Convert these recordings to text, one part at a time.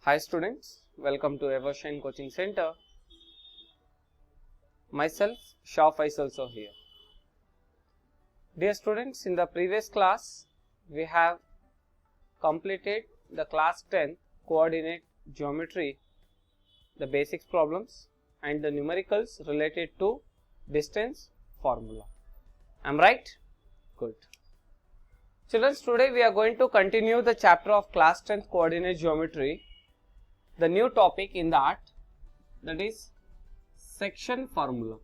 Hi students, welcome to Evershine Coaching Center. Myself, Shah Faisal here. Dear students, in the previous class, we have completed the class 10 coordinate geometry, the basics problems and the numericals related to distance formula. Am I right? Good. Children, today we are going to continue the chapter of class 10 coordinate geometry. The new topic in that is section formula.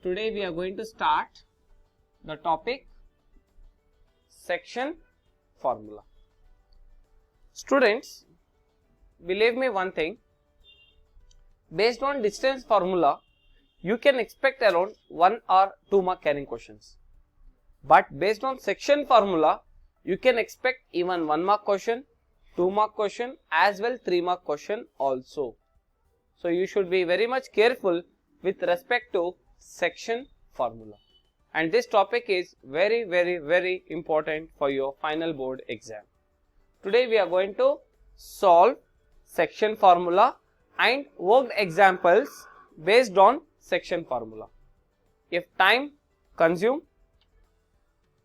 Today we are going to start the topic section formula. Students, believe me one thing, based on distance formula you can expect around 1 or 2 mark carrying questions, but based on section formula you can expect even 1 mark question, 2 mark question as well 3 mark question also. So you should be very much careful with respect to section formula, and this topic is very important for your final board exam. Today we are going to solve section formula and worked examples based on section formula. If time consume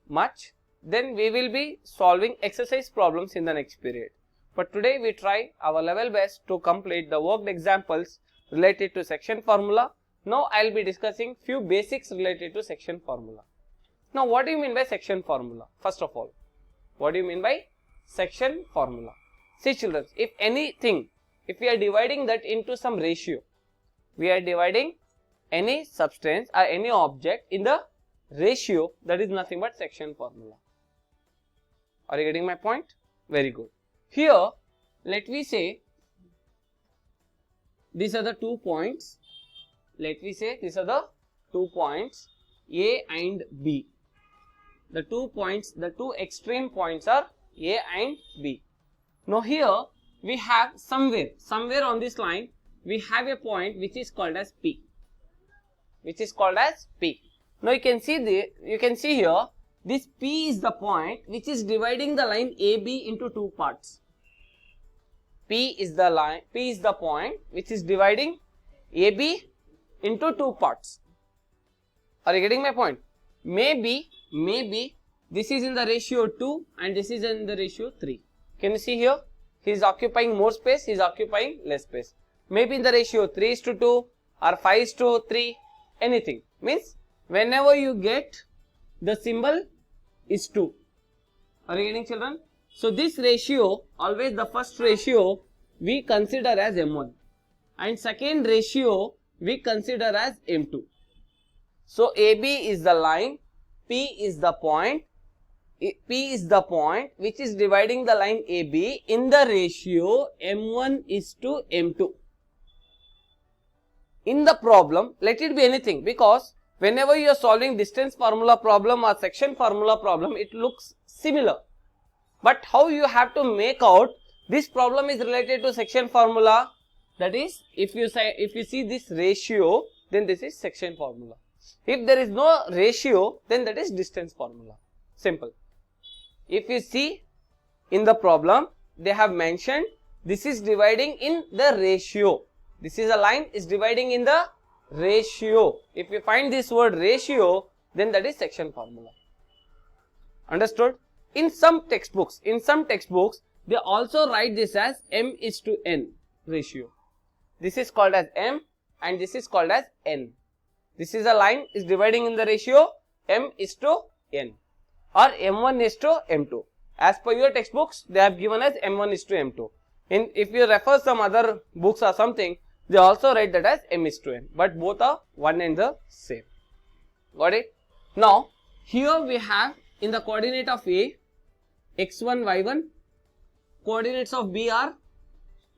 much, then we will be solving exercise problems in the next period. But today we try our level best to complete the worked examples related to section formula. Now I will be discussing few basics related to section formula. Now what do you mean by section formula? First of all, what do you mean by section formula? See children, if anything, if we are dividing that into some ratio, we are dividing any substance or any object in the ratio, that is nothing but section formula. Are you getting my point? Very good. Here, let me say these are the 2 points. Let me say these are the 2 points A and B. The 2 points, the 2 extreme points are A and B. Now here we have somewhere on this line we have a point which is called as P. Now you can see here, this P is the point which is dividing the line AB into 2 parts. P is the point which is dividing AB into 2 parts. Are you getting my point? Maybe this is in the ratio 2 and this is in the ratio 3. Can you see here? He is occupying more space, he is occupying less space. Maybe in the ratio 3:2 or 5:3, anything. Means whenever you get the symbol is 2. Are you getting children? So this ratio, always the first ratio we consider as M1 and second ratio we consider as M2. So AB is the line, P is the point which is dividing the line AB in the ratio M1 is to M2. In the problem, let it be anything, because whenever you are solving distance formula problem or section formula problem, it looks similar. But how you have to make out this problem is related to section formula, that is, if you see this ratio, then this is section formula. If there is no ratio, then that is distance formula. Simple. If you see in the problem, they have mentioned this is dividing in the ratio. This is a line is dividing in the ratio. If you find this word ratio, then that is section formula. Understood? In some textbooks, they also write this as M:N ratio. This is called as M and this is called as N. This is a line is dividing in the ratio M:N or M1:M2. As per your textbooks, they have given as M1:M2. If you refer some other books or something, they also write that as M:N, but both are one and the same. Got it? Now, here we have in the coordinate of A, x1, y1, coordinates of B are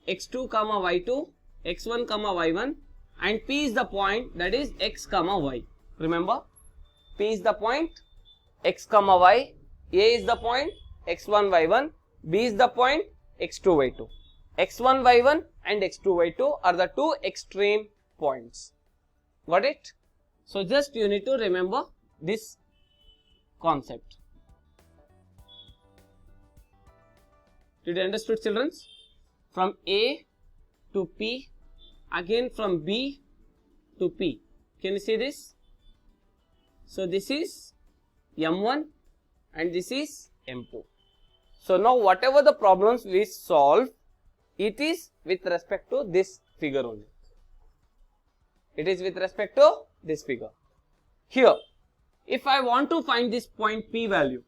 x2, y2, x1, y1, and P is the point, that is x, y. Remember, P is the point, x, y, A is the point, x1, y1, B is the point, x2, y2. x1, y1 and x2, y2 are the 2 extreme points. Got it? So just you need to remember this concept. Did you understood, children? From A to P, again from B to P. Can you see this? So this is M1 and this is M2. So now whatever the problems we solve, it is with respect to this figure only. It is with respect to this figure. Here, if I want to find this point P value,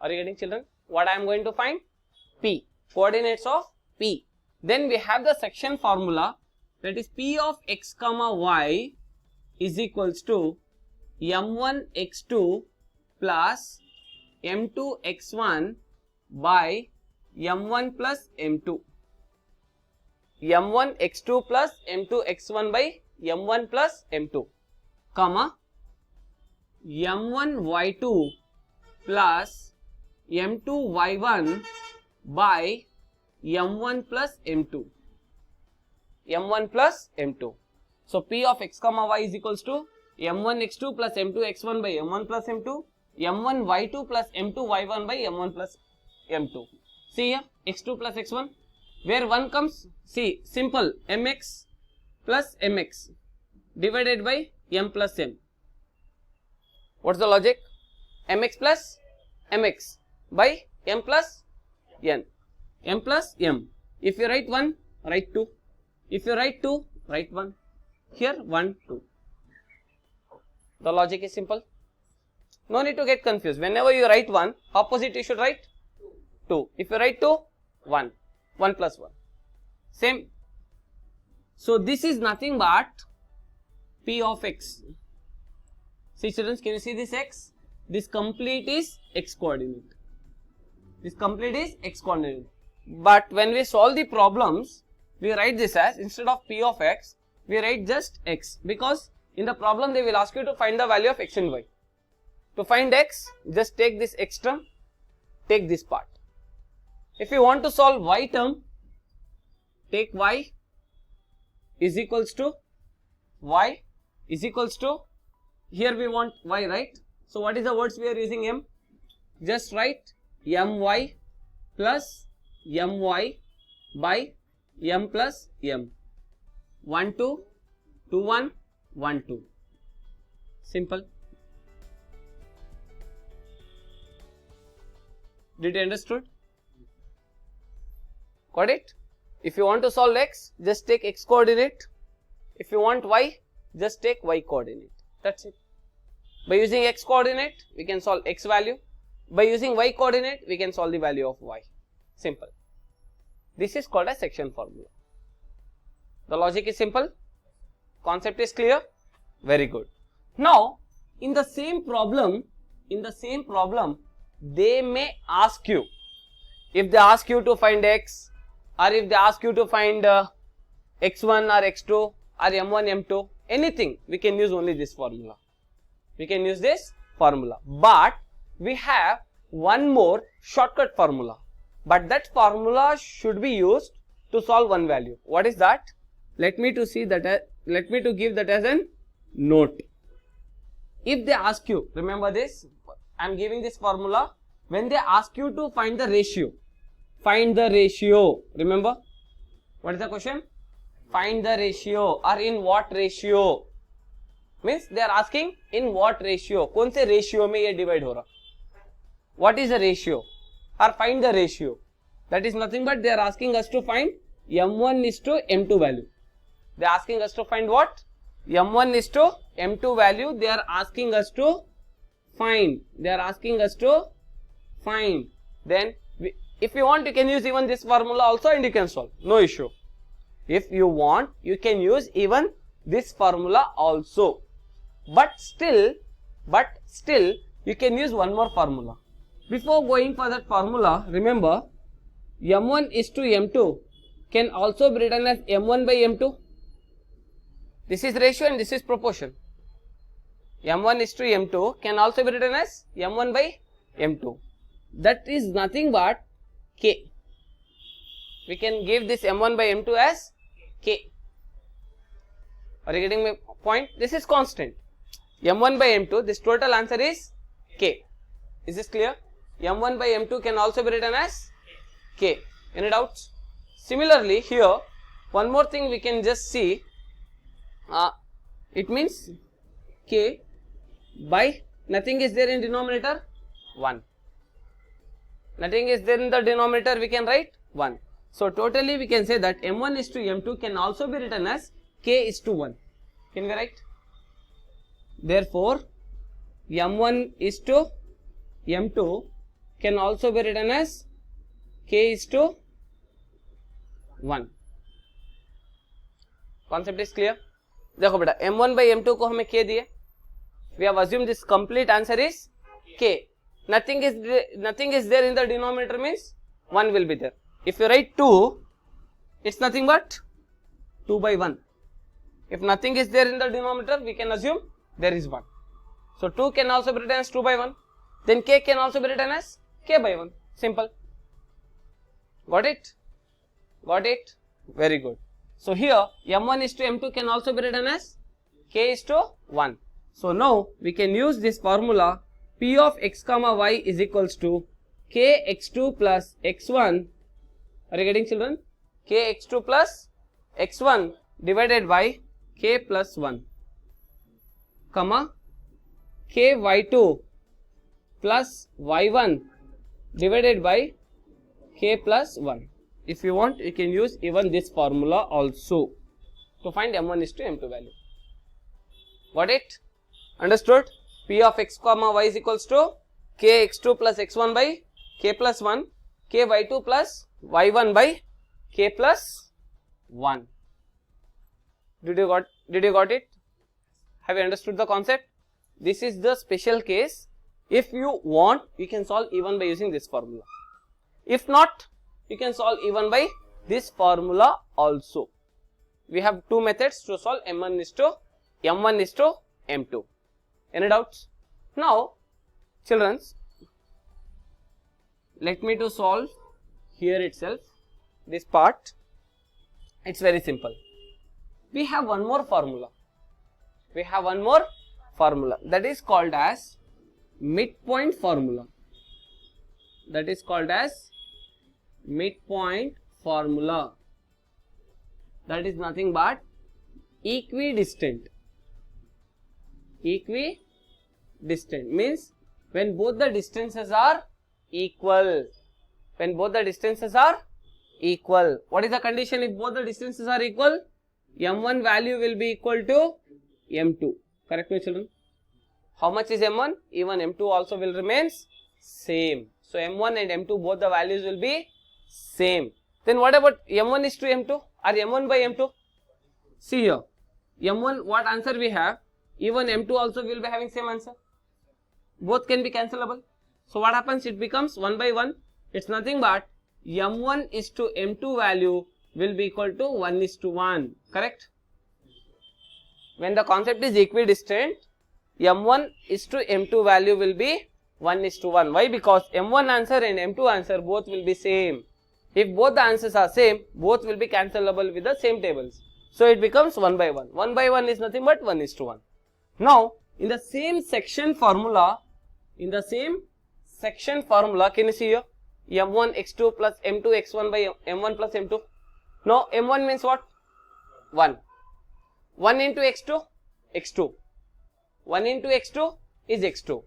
are you getting, children? What I am going to find? P, coordinates of P. Then we have the section formula, that is P of x comma y is equals to M1 x2 plus M2 x1 by M1 plus M2. M1 x2 plus M2 x1 by M1 plus M2, comma M1 y2 plus M2 y1 by M1 plus M2. M1 plus M2. So P of x comma y is equals to M1 x2 plus M2 x1 by M1 plus M2, M1 y2 plus M2 y1 by M1 plus M2. See here, x2 plus x1. Where 1 comes, see, simple, mx plus mx divided by m plus m. What's the logic? Mx plus mx by m plus n. M plus m. If you write 1, write 2. If you write 2, write 1. Here 1, 2. The logic is simple. No need to get confused. Whenever you write 1, opposite you should write 2. If you write 2, 1. 1 plus 1. Same. So this is nothing but P of x. See, children, can you see this x? This complete is x coordinate. This complete is x coordinate. But when we solve the problems, we write this as, instead of P of x, we write just x. Because in the problem they will ask you to find the value of x and y. To find x, just take this x term, take this part. If you want to solve y term, take y is equals to, here we want y, right? So what is the words we are using, m? Just write my plus my by m plus m. 1 2, 2 1, 1 2. Simple. Did you understood? Got it? If you want to solve x, just take x coordinate. If you want y, just take y coordinate. That's it. By using x coordinate, we can solve x value. By using y coordinate, we can solve the value of y. Simple. This is called a section formula. The logic is simple. Concept is clear. Very good. Now, in the same problem, they may ask you, if they ask you to find x, or if they ask you to find x1 or x2 or m1, m2, anything, we can use only this formula. We can use this formula. But we have one more shortcut formula. But that formula should be used to solve one value. What is that? Let me to give that as a note. If they ask you, remember this, I am giving this formula. When they ask you to find the ratio, remember, what is the question? Find the ratio, or in what ratio? Means they are asking in what ratio, कौन से ratio में ये divide हो रहा? What is the ratio? Or find the ratio. That is nothing but they are asking us to find m1 is to m2 value. They are asking us to find what? m1 is to m2 value. They are asking us to find. Then if you want, you can use even this formula also and you can solve. No issue. If you want, you can use even this formula also. But still, you can use one more formula. Before going for that formula, remember, m1 is to m2 can also be written as m1 by m2. This is ratio and this is proportion. m1 is to m2 can also be written as m1 by m2. That is nothing but k. We can give this m1 by m2 as k. Are you getting my point? This is constant. m1 by m2, this total answer is k. Is this clear? m1 by m2 can also be written as k. Any doubts? Similarly, here one more thing we can just see. It means k by nothing is there in denominator 1. Nothing is there in the denominator, we can write 1. So totally we can say that m1 is to m2 can also be written as k is to 1. Can we write? Therefore, m1 is to m2 can also be written as k is to 1. Concept is clear? देखो बेटा m1 by m2 को हमें k दिए. We have assumed this complete answer is k. Nothing is there in the denominator means 1 will be there. If you write 2, it's nothing but 2 by 1. If nothing is there in the denominator, we can assume there is 1. So 2 can also be written as 2 by 1. Then k can also be written as k by 1. Simple. Got it? Got it? Very good. So here m1 is to m2 can also be written as k is to 1. So now we can use this formula p of x comma y is equals to k x2 plus x1. Are you getting, children? K x2 plus x1 divided by k plus 1 comma k y2 plus y1 divided by k plus 1. If you want, you can use even this formula also to find m1 is to m2 value. Got it? Understood? P of x comma y is equals to k x2 plus x1 by k plus 1, k y2 plus y1 by k plus 1. Did you got it? Have you understood the concept? This is the special case. If you want, you can solve even by using this formula. If not, you can solve even by this formula also. We have two methods to solve m1 is to m2. Any doubts? Now, children, let me to solve here itself this part. It's very simple. We have one more formula. That is called as midpoint formula. That is called as midpoint formula. That is nothing but equidistant. Equidistant means when both the distances are equal. What is the condition if both the distances are equal? m1 value will be equal to m2. Correct me, children? How much is m1? Even m2 also will remain same. So m1 and m2 both the values will be same. Then what about m1 is to m2 or m1 by m2? See here, m1 what answer we have? Even m2 also will be having same answer. Both can be cancelable. So what happens? It becomes 1 by 1. It's nothing but m1 is to m2 value will be equal to 1 is to 1. Correct? When the concept is equidistant, m1 is to m2 value will be 1 is to 1. Why? Because m1 answer and m2 answer both will be same. If both the answers are same, both will be cancelable with the same tables. So it becomes 1 by 1. 1 by 1 is nothing but 1 is to 1. Now, in the same section formula, can you see here? m1 x2 plus m2 x1 by m1 plus m2. Now, m1 means what? 1. 1 into x2, x2. 1 into x2 is x2.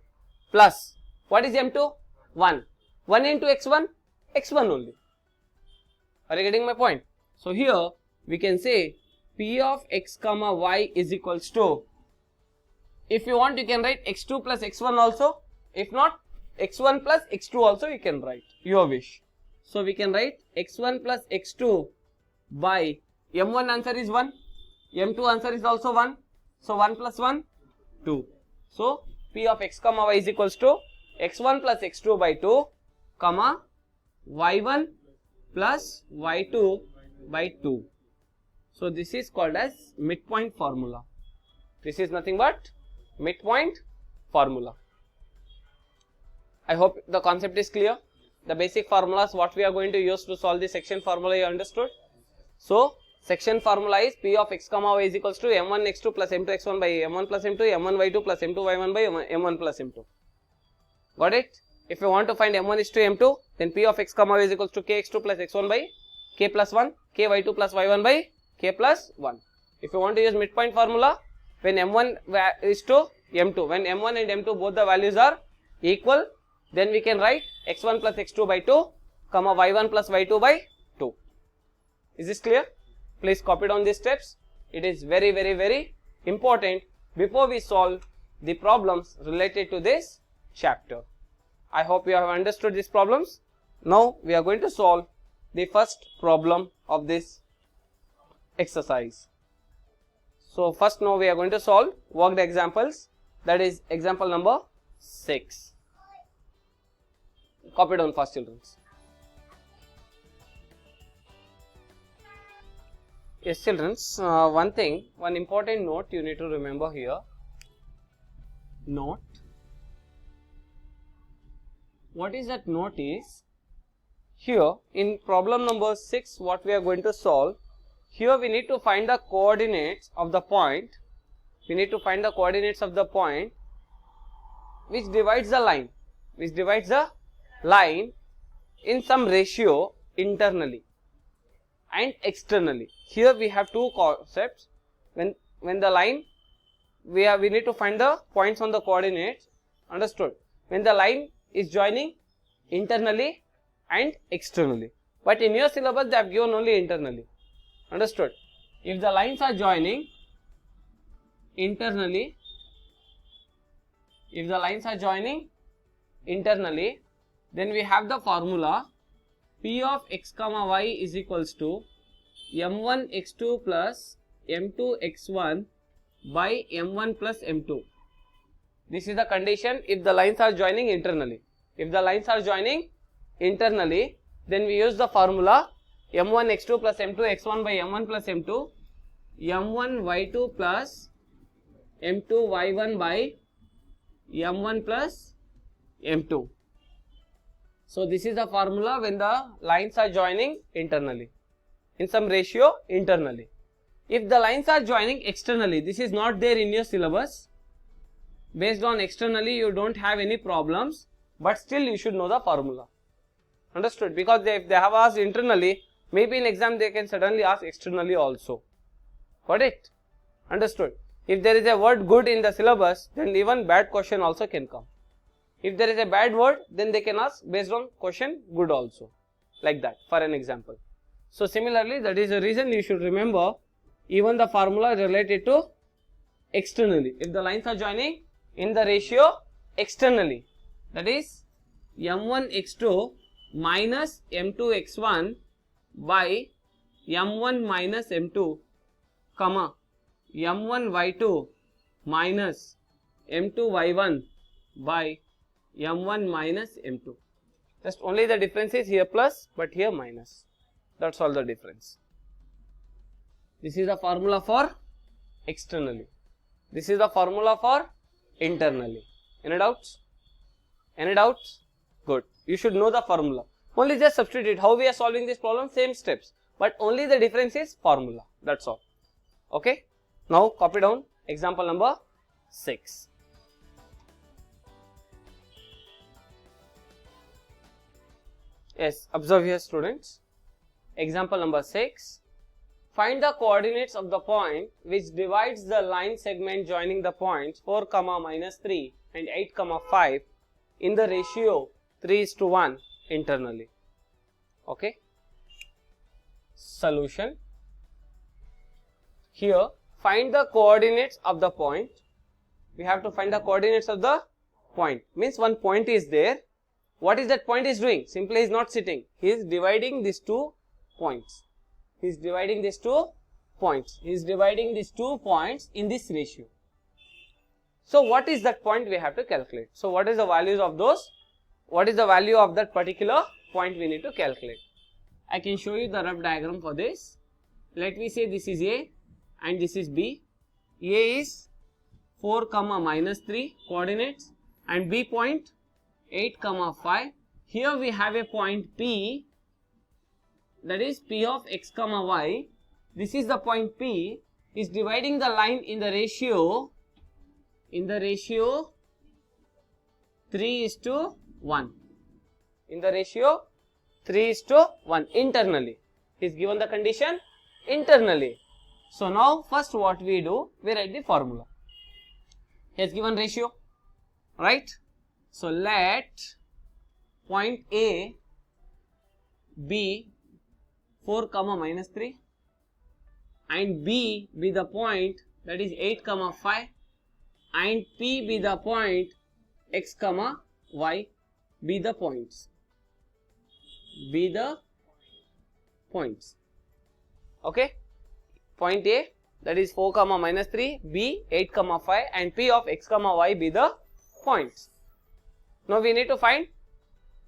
Plus, what is m2? 1. 1 into x1, x1 only. Are you getting my point? So here, we can say p of x comma y is equals to, if you want, you can write x2 plus x1 also. If not, x1 plus x2 also you can write, your wish. So we can write x1 plus x2 by m1 answer is 1, m2 answer is also 1. So 1 plus 1, 2. So p of x comma y is equals to x1 plus x2 by 2, comma y1 plus y2 by 2. So this is called as midpoint formula. This is nothing but midpoint formula. I hope the concept is clear. The basic formulas what we are going to use to solve the section formula you understood. So section formula is p of x comma y is equals to m1 x2 plus m2 x1 by m1 plus m2, m1 y2 plus m2 y1 by m1 plus m2. Got it? If you want to find m1 is to m2, then p of x comma y is equals to kx2 plus x1 by k plus 1, ky2 plus y1 by k plus 1. If you want to use midpoint formula, when m1 is to m2, when m1 and m2 both the values are equal, then we can write x1 plus x2 by 2, comma y1 plus y2 by 2. Is this clear? Please copy down these steps. It is very important before we solve the problems related to this chapter. I hope you have understood these problems. Now we are going to solve the first problem of this exercise. So first now we are going to solve worked examples, that is example number 6. Copy down fast, children. Yes, children, one important note you need to remember here. Note. What is that note is, here in problem number 6 what we are going to solve, here we need to find the coordinates of the point, we need to find the coordinates of the point which divides the line, in some ratio internally and externally. Here we have two concepts. When the line, we need to find the points on the coordinates, understood, when the line is joining internally and externally, but in your syllabus they have given only internally, understood. If the lines are joining internally, then we have the formula p of x comma y is equals to m1 x2 plus m2 x1 by m1 plus m2. This is the condition if the lines are joining internally. If the lines are joining internally, then we use the formula m1 x2 plus m2 x1 by m1 plus m2, m1 y2 plus m2 y1 by m1 plus m2. So this is the formula when the lines are joining internally, in some ratio internally. If the lines are joining externally, this is not there in your syllabus. Based on externally you don't have any problems, but still you should know the formula, understood, because if they have asked internally, maybe in exam they can suddenly ask externally also. Got it? Understood. If there is a word good in the syllabus, then even bad question also can come. If there is a bad word, then they can ask based on question good also, like that, for an example. So similarly, that is the reason you should remember even the formula related to externally. If the lines are joining in the ratio externally, that is m1 x2 minus m2 x1 by m1 minus m2, comma m1 y2 minus m2 y1 by m1 minus m2. Just only the difference is here plus, but here minus. That's all the difference. This is the formula for externally. This is the formula for internally. Any doubts? Any doubts? Good. You should know the formula. Only just substitute. How we are solving this problem? Same steps, but only the difference is formula. That's all. Okay. Now copy down example number 6. Yes, observe here, students. Example number 6. Find the coordinates of the point which divides the line segment joining the points 4, minus 3 and 8, 5 in the ratio 3:1 internally. Okay. Solution. Here, find the coordinates of the point. We have to find the coordinates of the point. Means one point is there. What is that point is doing? Simply he is not sitting. He is dividing these two points. He is dividing these 2 points. He is dividing these 2 points in this ratio. So what is that point we have to calculate? So what is the values of those? What is the value of that particular point we need to calculate? I can show you the rough diagram for this. Let me say this is A and this is B. A is 4, minus 3 coordinates and B point 8, 5. Here we have a point P, that is P of x, y. This is the point P, is dividing the line in the ratio 3:1. 1. In the ratio 3:1 internally. He is given the condition internally. So now first what we do, we write the formula. He has given ratio, right? So let point A be 4, -3 and B be the point that is 8, 5 and P be the point X, Y be the points. Okay, point A that is 4, -3, B 8, 5 and P of X, Y be the points. Now we need to find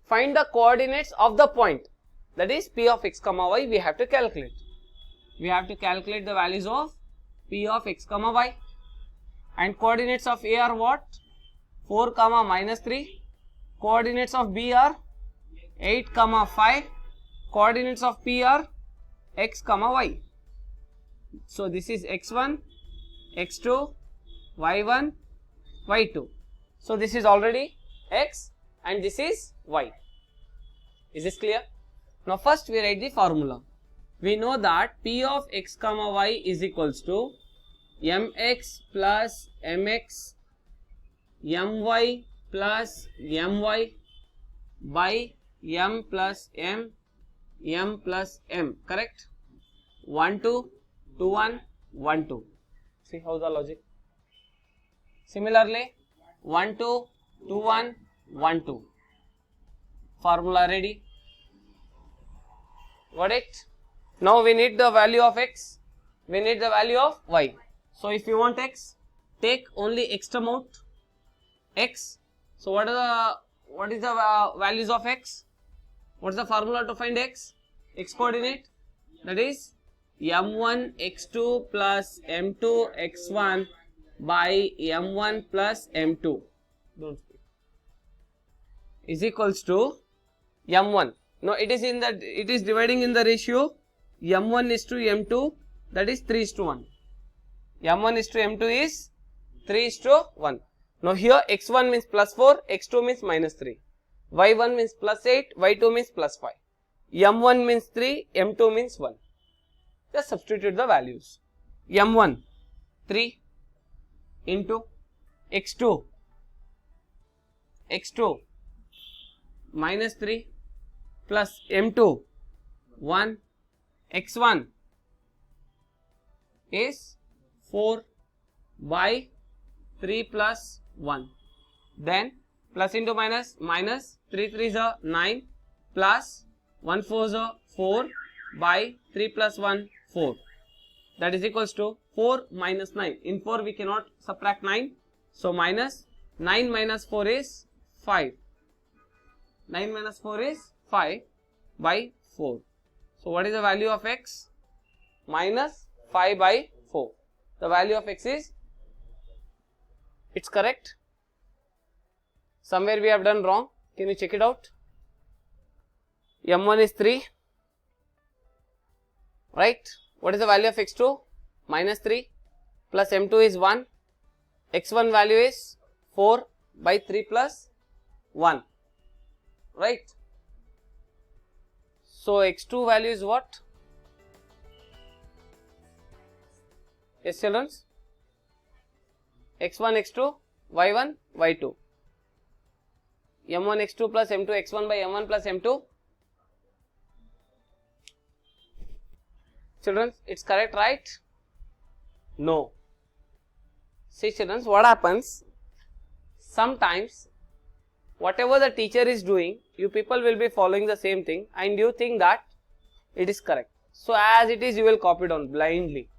the coordinates of the point, that is P of X, Y. We have to calculate. We have to calculate the values of P of X, Y, and coordinates of A are what? 4, -3. Coordinates of B are 8, 5. Coordinates of P are X, Y. So this is X1, X2, Y1, Y2. So this is already X and this is Y. Is this clear? Now first we write the formula. We know that P of X, Y is equals to mx plus mx, my plus my by m plus m, m plus m. Correct? 1 2 2 1 1 2. See how the logic? Similarly 1 2 2 1 1 2. Formula ready. Got it? Now we need the value of X. We need the value of Y. So if you want X, take only X term out. X. So what is the values of X? What is the formula to find X? X coordinate, that is m1 x2 plus m2 x1 by m1 plus m2 is equals to m1. Now it is dividing in the ratio m1 is to m2, that is 3:1. m1 is to m2 is 3:1. Now here x1 means plus 4, x2 means -3, y1 means plus 8, y2 means plus 5, m1 means 3, m2 means 1. Just substitute the values. m1 3 into x2 -3 plus m2 1, x1 is 4 by 3 plus 1, then plus into minus, 3 3 is a 9 plus 1 4 is a 4 by 3 plus 1 4, that is equals to 4 minus 9. In 4 we cannot subtract 9, so minus 9 minus 4 is 5. 9 minus 4 is 5 by 4. So what is the value of X? Minus 5 by 4. The value of X is, it's correct. Somewhere we have done wrong. Can you check it out? m1 is 3, right? What is the value of x2? Minus 3 plus m2 is 1. x1 value is 4 by 3 plus 1, right? So x2 value is what? Yes, children? x1 x2 y1 y2, m1 x2 plus m2 x1 by m1 plus m2. Children, it's correct, right? No. See children, what happens? Sometimes whatever the teacher is doing, you people will be following the same thing and you think that it is correct. So as it is, you will copy down blindly,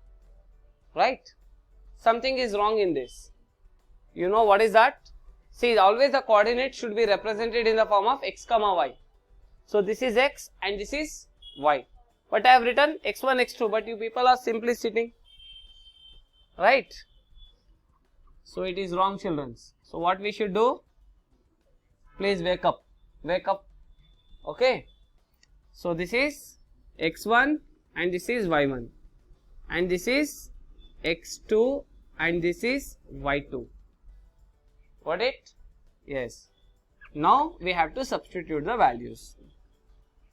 right? Something is wrong in this. You know what is that? See, always the coordinate should be represented in the form of x, y. So this is x and this is y. But I have written x1, x2, but you people are simply sitting, right? So it is wrong, children. So what we should do? Please wake up, okay? So this is x1 and this is y1 and this is x2 and this is y2. Got it? Yes. Now we have to substitute the values.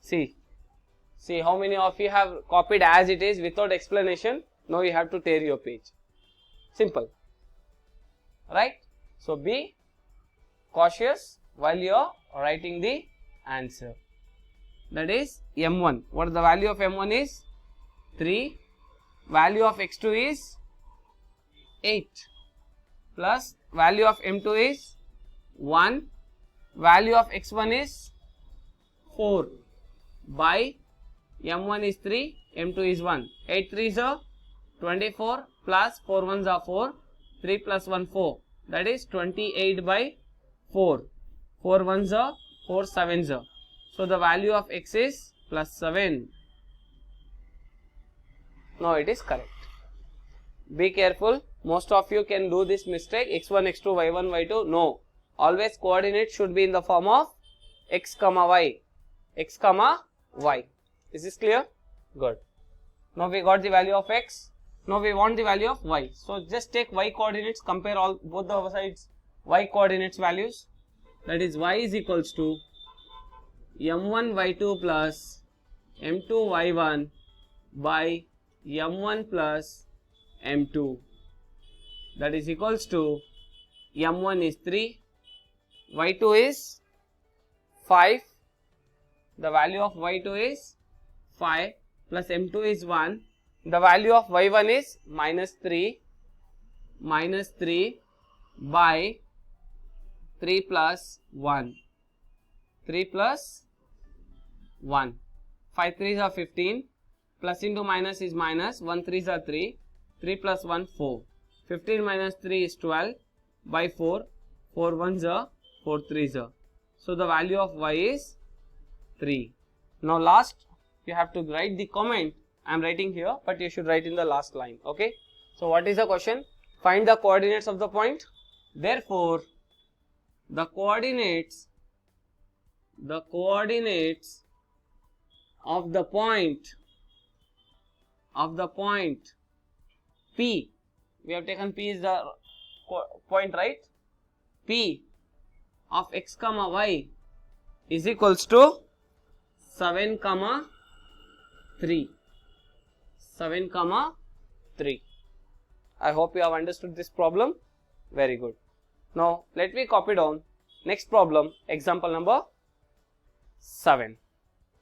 See how many of you have copied as it is without explanation. Now you have to tear your page. Simple, right? So be cautious while you are writing the answer. That is m1. What is the value of m1 is 3. Value of x2 is 8 plus value of m2 is 1. Value of x1 is 4 by m1 is 3, m2 is 1. 8 3s are 24 plus 4 1s are 4. 3 plus 1 4. That is 28 by 4. 4 1s are 4 7s are. So the value of x is plus 7. Now it is correct. Be careful. Most of you can do this mistake. x1, x2, y1, y2. No. Always coordinates should be in the form of x comma y. X comma y. Is this clear? Good. Now we got the value of x. Now we want the value of y. So just take y coordinates. Compare both the sides y coordinates values. That is y is equals to m1 y2 plus m2 y1 by m1 plus m2. That is equals to m1 is 3, y2 is 5. The value of y2 is 5 plus m2 is 1. The value of y1 is minus 3 by 3 plus 1. 3 plus 1. 5 3s are 15. Plus into minus is minus. 1 3s are 3. 3 plus 1 4. 15 minus 3 is 12 by 4. 4 1s are 4 3s are. So the value of y is 3. Now last you have to write the comment. I am writing here, but you should write in the last line. Okay. So what is the question? Find the coordinates of the point. Therefore, the coordinates of the point P. We have taken P is the point, right? P of x comma y is equals to 7 comma 3. 7 comma 3. I hope you have understood this problem. Very good. Now let me copy down next problem, example number 7.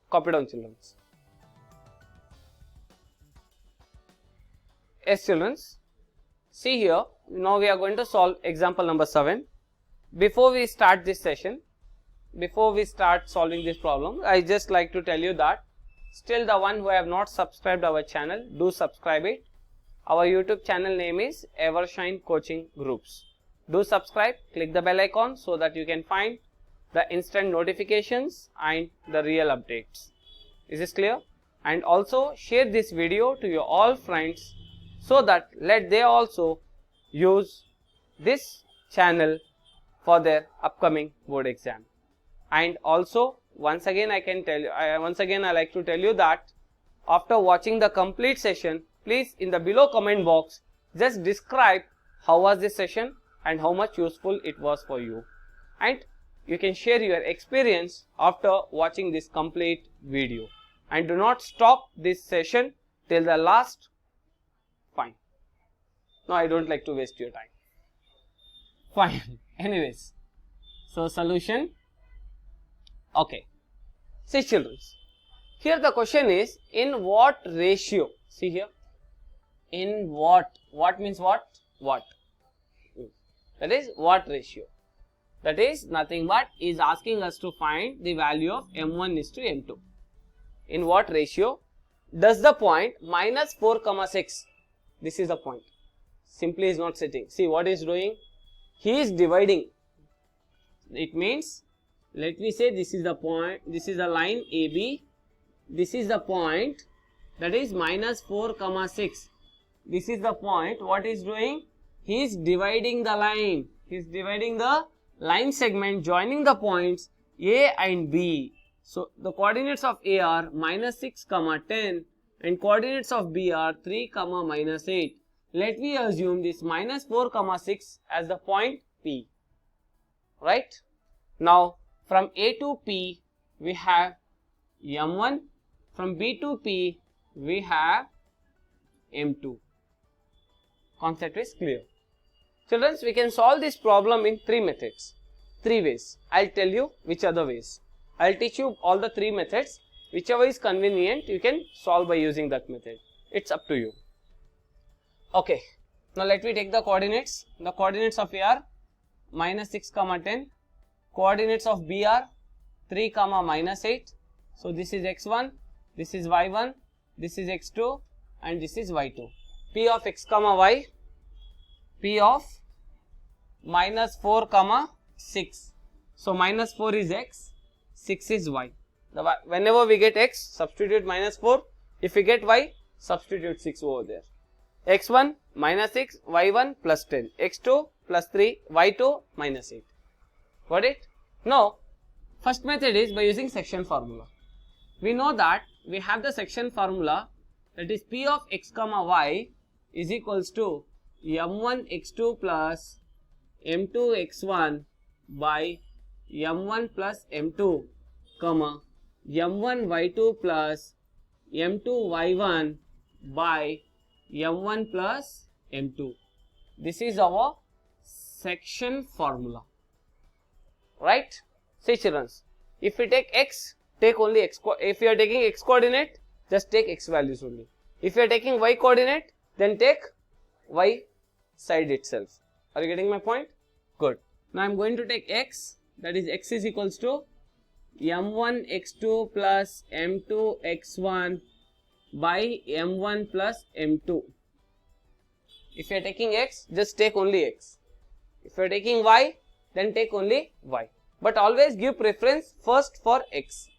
Copy down, children. Yes, children. See here, now we are going to solve example number 7. Before we start this session, before we start solving this problem, I just like to tell you that still the one who have not subscribed our channel, do subscribe it. Our YouTube channel name is Evershine Coaching Groups. Do subscribe, click the bell icon so that you can find the instant notifications and the real updates. Is this clear? And also share this video to your all friends so that let they also use this channel for their upcoming board exam. And also once again I like to tell you that after watching the complete session, please in the below comment box just describe how was this session and how much useful it was for you, and you can share your experience after watching this complete video. And do not stop this session till the last. Fine. No, I don't like to waste your time. Fine. Anyways, so solution. Okay. See children, here the question is in what ratio. See here, in what means what? That is what ratio. That is nothing but is asking us to find the value of m1 is to m2. In what ratio does the point minus 4 comma 6, this is the point, simply is not sitting. See what he is doing, he is dividing. It means, let me say this is the point, this is the line AB, this is the point, that is minus 4 comma 6. This is the point. What he is doing, he is dividing the line. He is dividing the line segment joining the points A and B. So the coordinates of A are minus 6 comma 10 and coordinates of B are 3 comma minus 8. Let me assume this minus 4 comma 6 as the point P. Right? Now From A to P, we have M1. From B to P, we have M2. Concept is clear. Children, we can solve this problem in 3 methods, 3 ways. I'll tell you which are the ways. I'll teach you all the 3 methods. Whichever is convenient, you can solve by using that method. It's up to you. Okay. Now let me take the coordinates. The coordinates of A are minus 6, 10. Coordinates of B are 3, minus 8. So this is x1, this is y1, this is x2, and this is y2. P of x, y, P of minus 4, 6. So minus 4 is x, 6 is y. Whenever we get x, substitute minus 4. If we get y, substitute 6 over there. x1 minus 6, y1 plus 10, x2 plus 3, y2 minus 8. Got it? Now, first method is by using section formula. We know that we have the section formula, that is P of x, y is equals to m1 x2 plus m2 x1 by m1 plus m2, m1 y2 plus m2 y1 by m1 plus m2. This is our section formula. Right? See children, if we take x, take only x. If you are taking x coordinate, just take x values only. If you are taking y coordinate, then take y side itself. Are you getting my point? Good. Now I am going to take x, that is x is equals to m1 x2 plus m2 x1 by m1 plus m2. If you are taking x, just take only x. If you are taking y, then take only y. But always give preference first for x.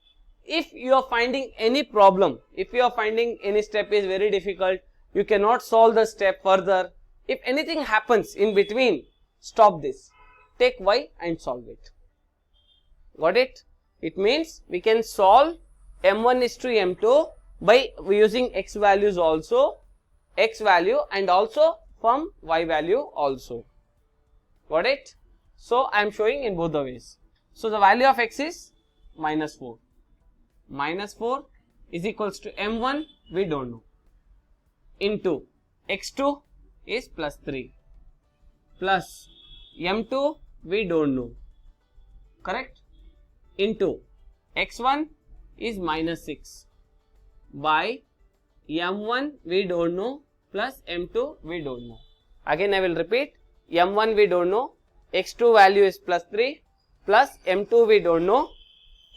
If you are finding any problem, if you are finding any step is very difficult, you cannot solve the step further, if anything happens in between, stop this. Take y and solve it. Got it? It means we can solve m1 is to m2 by using x values also, x value and also from y value also. Got it? So I am showing in both the ways. So the value of x is minus 4. Minus 4 is equals to m1, we don't know, into x2 is plus 3 plus m2 we don't know, correct, into x1 is minus 6 by m1 we don't know plus m2 we don't know. Again I will repeat, m1 we don't know, x2 value is plus 3 plus m2 we don't know,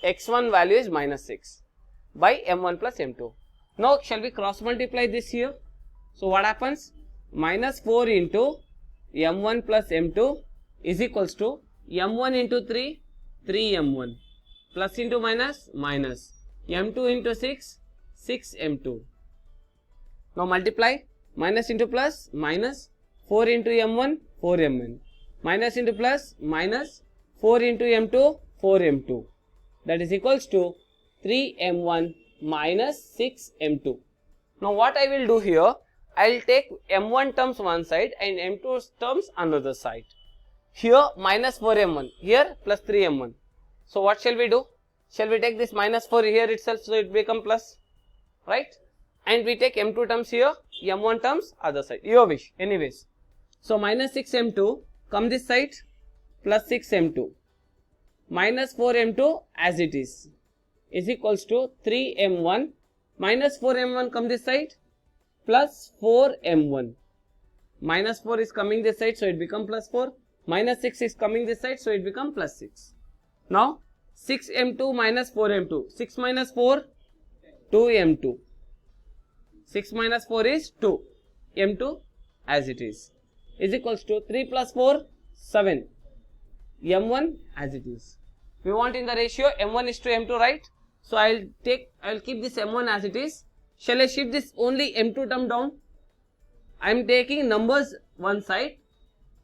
x1 value is minus 6 by m1 plus m2. Now shall we cross multiply this here? So what happens? Minus 4 into m1 plus m2 is equals to m1 into 3, 3m1 plus into minus, minus m2 into 6, 6m2. Now multiply, minus into plus, minus 4 into m1, 4m1, minus into plus, minus 4 into m2, 4m2. That is equals to 3m1 minus 6m2. Now what I will do here, I will take m1 terms one side and m2 terms another side. Here minus 4m1, here plus 3m1. So what shall we do? Shall we take this minus 4 here itself so it become plus, right? And we take m2 terms here, m1 terms other side, your wish, anyways. So minus 6m2 come this side, plus 6m2 minus 4m2 as it is equals to 3m1 minus 4m1 come this side, plus 4m1. Minus 4 is coming this side, so it become plus 4. Minus 6 is coming this side, so it become plus 6. Now 6m2 minus 4m2. 6 minus 4, 2m2. 6 minus 4 is 2. m2 as it is equals to 3 plus 4, 7. m1 as it is. We want in the ratio m1 is to m2, right? So I will keep this m1 as it is. Shall I shift this only m2 term down? I am taking numbers one side,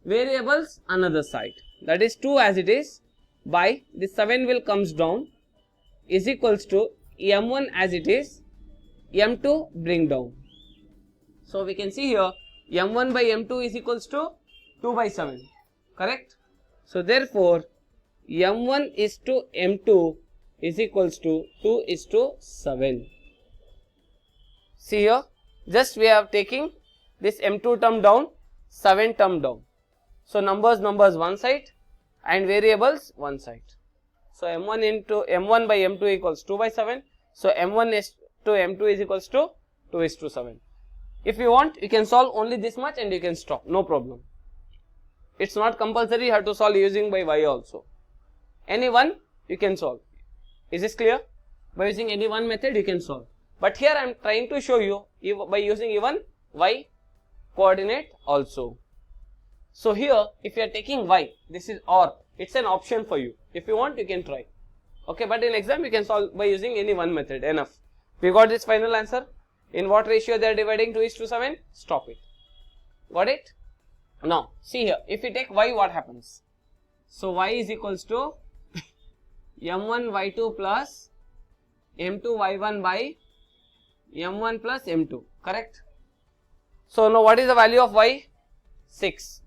variables another side. That is 2 as it is by this 7 will comes down is equals to m1 as it is, m2 bring down. So we can see here m1 by m2 is equals to 2 by 7, correct? So therefore m1 is to m2 is equals to 2 is to 7. See here, just we are taking this m2 term down, 7 term down. So numbers one side and variables one side. So m1 into m1 by m2 equals 2 by 7. So m1 is to m2 is equals to 2 is to 7. If you want, you can solve only this much and you can stop, no problem. It's not compulsory, you have to solve using by y also. Any one you can solve. Is this clear? By using any one method you can solve. But here I am trying to show you by using even y coordinate also. So here if you are taking y, this is or, it's an option for you. If you want you can try. Okay, but in exam you can solve by using any one method, enough. We got this final answer. In what ratio they are dividing 2 is to 7? Stop it. Got it? Now see here, if you take y, what happens? So y is equals to m1 y2 plus m2 y1 by m1 plus m2, correct? So now what is the value of y? 6,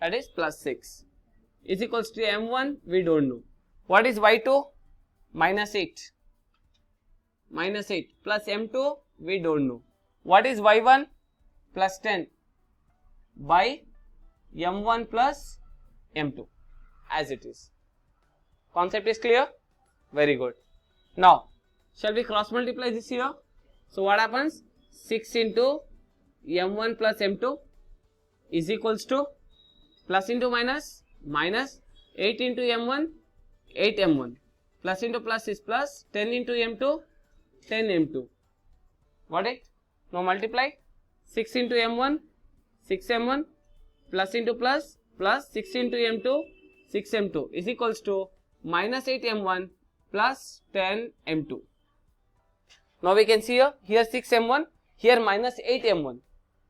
that is plus 6 is equals to m1, we don't know. What is y2? Minus 8 plus m2, we don't know. What is y1? Plus 10 by m1 plus m2 as it is. Concept is clear? Very good. Now shall we cross multiply this here? So what happens? 6 into m1 plus m2 is equals to plus into minus, minus 8 into m1, 8 m1, plus into plus is plus, 10 into m2, 10 m2. Got it? Now multiply 6 into m1, 6 m1, plus into plus, plus 6 into m2, 6 m2 is equals to minus 8 m1 plus 10 m2. Now we can see here 6 m1, here minus 8 m1.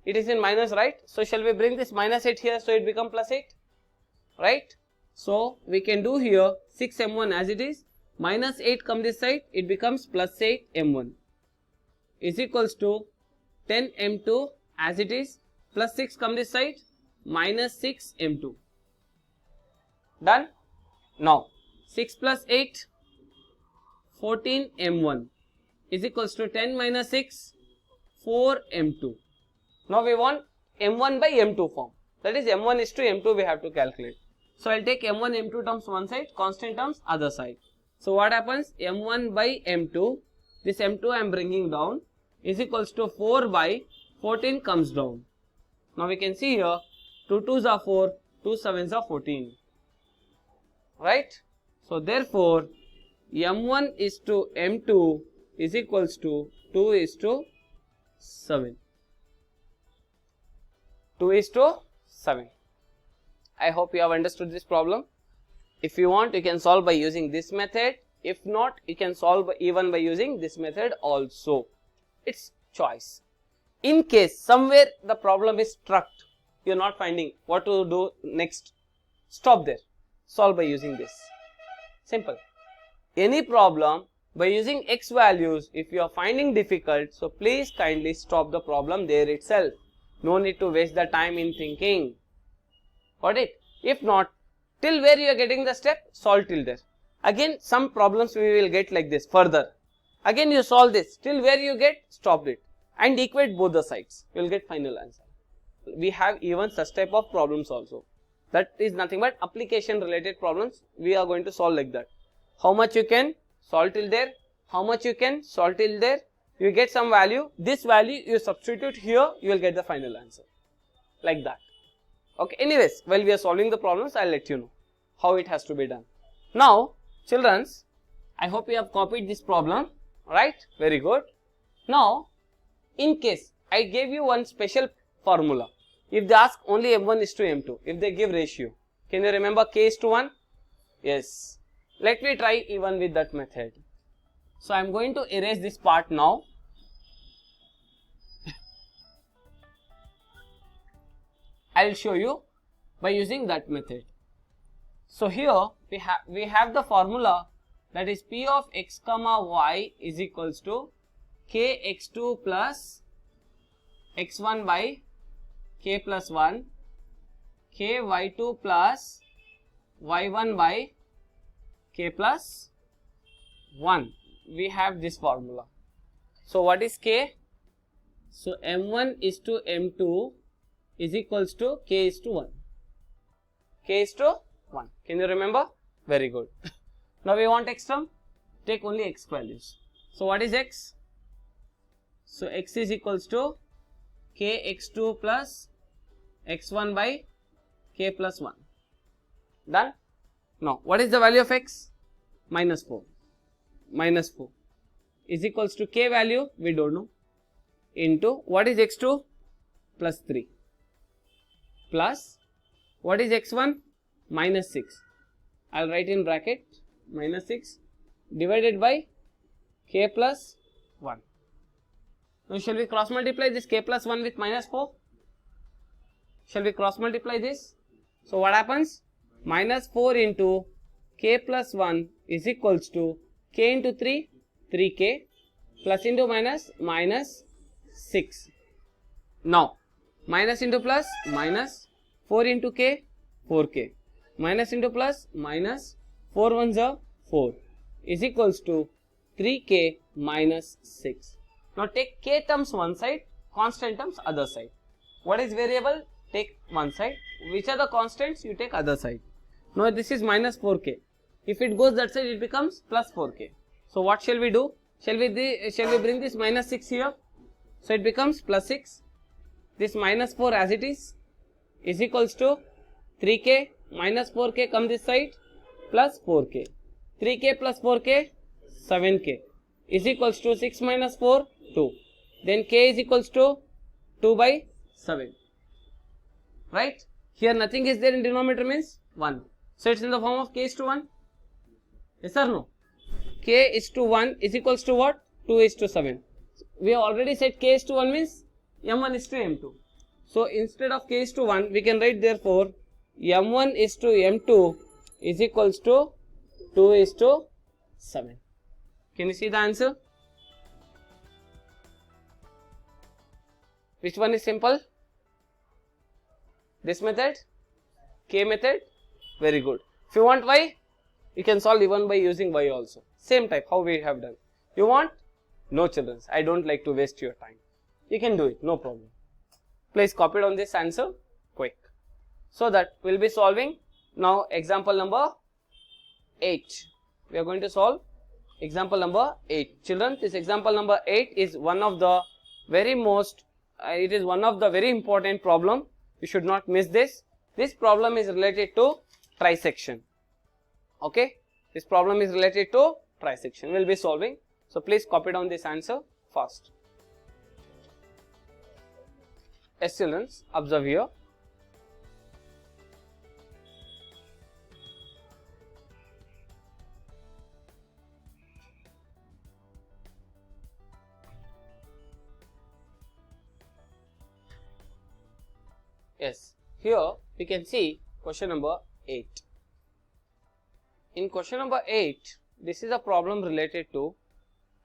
It is in minus, right? So shall we bring this minus 8 here so it become plus 8, right? So we can do here 6 m1 as it is, minus 8 come this side, it becomes plus 8 m1 is equals to 10 m2 as it is, plus 6 come this side, minus 6 m2. Done? Now 6 plus 8, 14 m1 is equals to 10 minus 6, 4 m2. Now we want m1 by m2 form, that is m1 is to m2 we have to calculate. So I'll take m1 m2 terms one side, constant terms other side. So what happens? m1 by m2, this m2 I am bringing down, is equals to 4 by 14 comes down. Now we can see here 2 2s are 4, 2 7s are 14, right? So therefore m1 is to m2 is equals to 2 is to 7. 2 is to 7. I hope you have understood this problem. If you want, you can solve by using this method. If not, you can solve even by using this method also. It's choice. In case somewhere the problem is stuck, you are not finding what to do next, stop there. Solve by using this. Simple. Any problem by using x values, if you are finding difficult, so please kindly stop the problem there itself. No need to waste the time in thinking. Got it? If not, till where you are getting the step, solve till there. Again some problems we will get like this further. Again you solve this, till where you get, stop it and equate both the sides. You will get final answer. We have even such type of problems also. That is nothing but application related problems. We are going to solve like that. How much you can solve till there, how much you can solve till there. You get some value, this value you substitute here, you will get the final answer. Like that. Okay, anyways, while we are solving the problems, I will let you know how it has to be done. Now, childrens, I hope you have copied this problem, right? Very good. Now, in case I gave you one special formula, if they ask only m1 is to m2, if they give ratio, can you remember k is to 1? Yes. Let me try even with that method. So, I am going to erase this part now. I will show you by using that method. So here we have the formula, that is p of x comma y is equals to k x2 plus x1 by k plus 1, k y2 plus y1 by k plus 1. We have this formula. So what is k? So m1 is to m2 is equals to k is to 1. K is to 1. Can you remember? Very good. Now we want x term. Take only x values. So what is x? So x is equals to k x2 plus x1 by k plus 1. Done? Now what is the value of x? Minus 4. Minus 4 is equals to k value, we don't know, into what is x2? Plus 3 plus what is x1? Minus 6. I will write in bracket minus 6 divided by k plus 1. Now shall we cross multiply this k plus 1 with minus 4? Shall we cross multiply this? So what happens? Minus 4 into k plus 1 is equals to k into 3, 3k, plus into minus, minus 6. Now minus into plus, minus 4 into k, 4k, minus into plus, minus 4 ones are 4 is equals to 3k minus 6. Now take k terms one side, constant terms other side. What is variable? Take one side. Which are the constants? You take other side. Now this is minus 4k. If it goes that side, it becomes plus 4k. So what shall we do? Shall we bring this minus 6 here? So it becomes plus 6. This minus 4 as it is equals to 3k minus 4k come this side plus 4k. 3k plus 4k 7k is equals to 6 minus 4 2. Then k is equals to 2 by 7. Right? Here nothing is there in denominator means 1. So it's in the form of k is to 1. Yes or no? K is to 1 is equals to what? 2 is to 7. We have already said k is to 1 means m1 is to m2. So instead of k is to 1, we can write therefore m1 is to m2 is equals to 2 is to 7. Can you see the answer? Which one is simple? This method? K method? Very good. If you want y, you can solve even by using y also. Same type how we have done. You want? No children. I don't like to waste your time. You can do it, no problem. Please copy down this answer quick. So that we will be solving now example number 8. We are going to solve example number 8. Children, this example number 8 is one of the very most, it is one of the very important problem. You should not miss this. This problem is related to trisection. Okay. This problem is related to trisection. We will be solving. So please copy down this answer fast. Yes, children, observe here. Yes, here we can see question number 8. In question number 8, this is a problem related to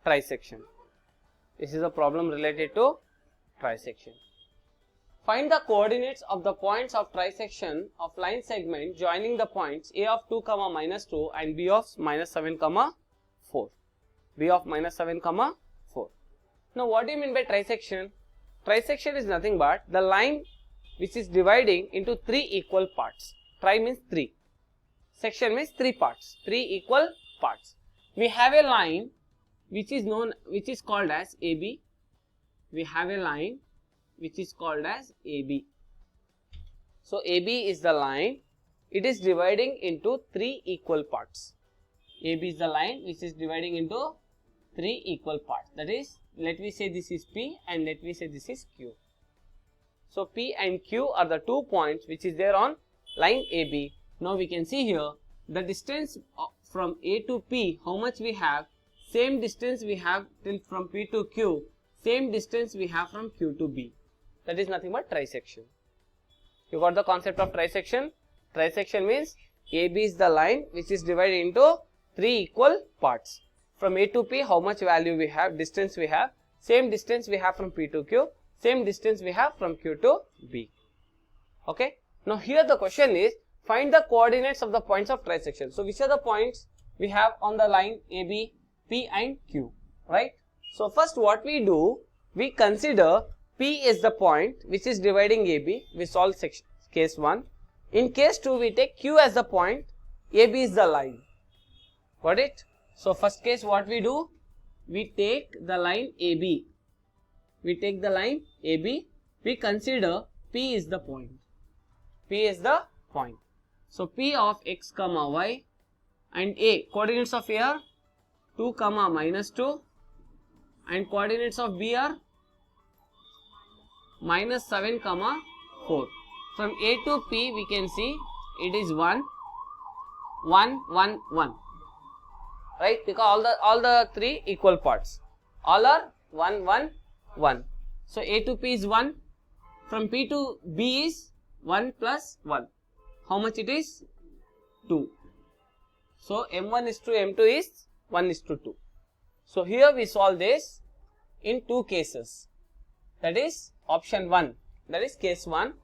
trisection. This is a problem related to trisection. Find the coordinates of the points of trisection of line segment joining the points A of 2, minus 2 and B of minus 7, 4. B of minus 7, 4. Now what do you mean by trisection? Trisection is nothing but the line which is dividing into 3 equal parts. Tri means 3. Section means 3 parts. 3 equal parts. We have a line which is called as AB. We have a line which is called as AB. So AB is the line. It is dividing into 3 equal parts. AB is the line which is dividing into 3 equal parts. That is, let me say this is P and let me say this is Q. So P and Q are the 2 points which is there on line AB. Now we can see here the distance from A to P, how much we have, same distance we have till from P to Q, same distance we have from Q to B. That is nothing but trisection. You got the concept of trisection? Trisection means AB is the line which is divided into 3 equal parts. From A to P, how much value we have, distance we have, same distance we have from P to Q, same distance we have from Q to B. Okay. Now here the question is, find the coordinates of the points of trisection. So which are the points? we have on the line AB, P and Q, right? So first what we do, we consider P is the point which is dividing AB. We solve case 1. In case 2, we take Q as the point, AB is the line. Got it? So first case what we do, we take the line AB. We take the line AB. We consider P is the point. P is the point. So P of x comma y and A, coordinates of A are 2 comma minus 2 and coordinates of B are minus 7 comma 4. From A to P we can see it is 1, 1, 1, 1. Right? Because all the three equal parts. All are 1, 1, 1. So A to P is 1. From P to B is 1 plus 1. How much it is? 2. So M1 is to M2 is 1 is to 2. So here we solve this in 2 cases. That is option 1. That is case 1.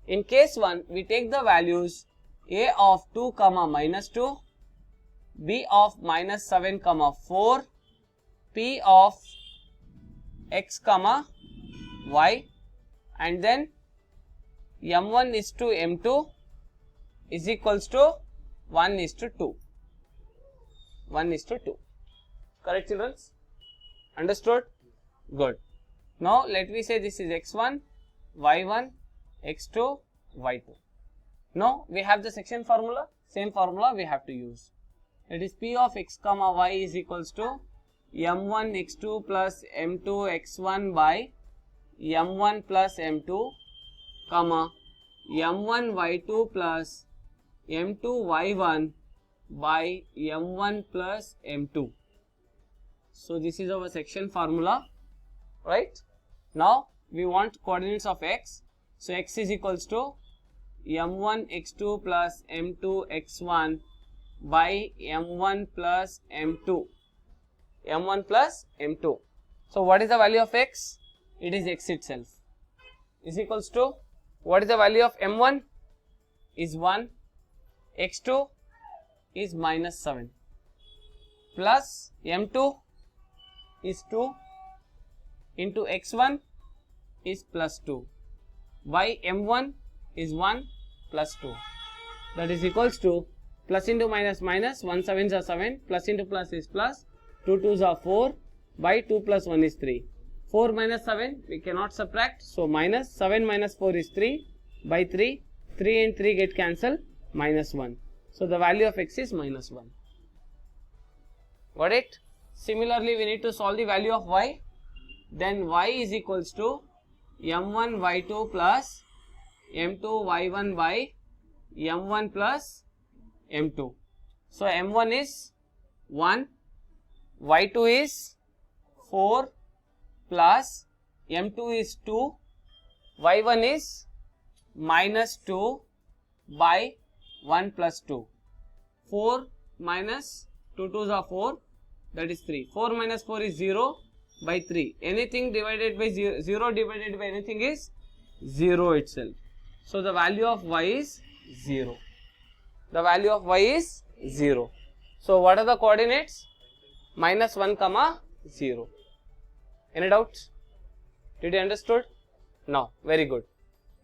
In case 1, we take the values A of 2 comma minus 2, B of minus 7 comma 4, P of x comma y, and then M1 is to M2 is equals to 1 is to 2. 1 is to 2. Correct, children? Understood? Good. Now let me say this is x1, y1, x2, y2. Now we have the section formula. Same formula we have to use. It is P of x comma y is equals to m1 x2 plus m2 x1 by m1 plus m2 comma m1 y2 plus m2 y1 by m1 plus m2. So this is our section formula, right? Now we want coordinates of x. So x is equals to m1 x2 plus m2 x1 by m1 plus m2. m1 plus m2. So what is the value of x? It is x itself. Is equals to, what is the value of m1? Is 1. x2 is minus 7. Plus m2 is 2 into x1 is plus 2 by m1 is 1 plus 2. That is equals to plus into minus minus, 1 sevens are 7, plus into plus is plus, 2 twos are 4 by 2 plus 1 is 3. 4 minus 7 we cannot subtract, so minus 7 minus 4 is 3 by 3, 3 and 3 get cancelled, minus 1. So the value of x is minus 1. Got it? Similarly we need to solve the value of y. Then y is equals to m1 y2 plus m2 y1 by m1 plus m2. So m1 is 1, y2 is 4 plus m2 is 2, y1 is minus 2 by 1 plus 2. 4 minus 2 twos are 4, that is 3. 4 minus 4 is 0 by 3. Anything divided by 0, 0 divided by anything is 0 itself. So the value of y is 0. The value of y is 0. So what are the coordinates? Minus 1 comma 0. Any doubts? Did you understood? No. Very good.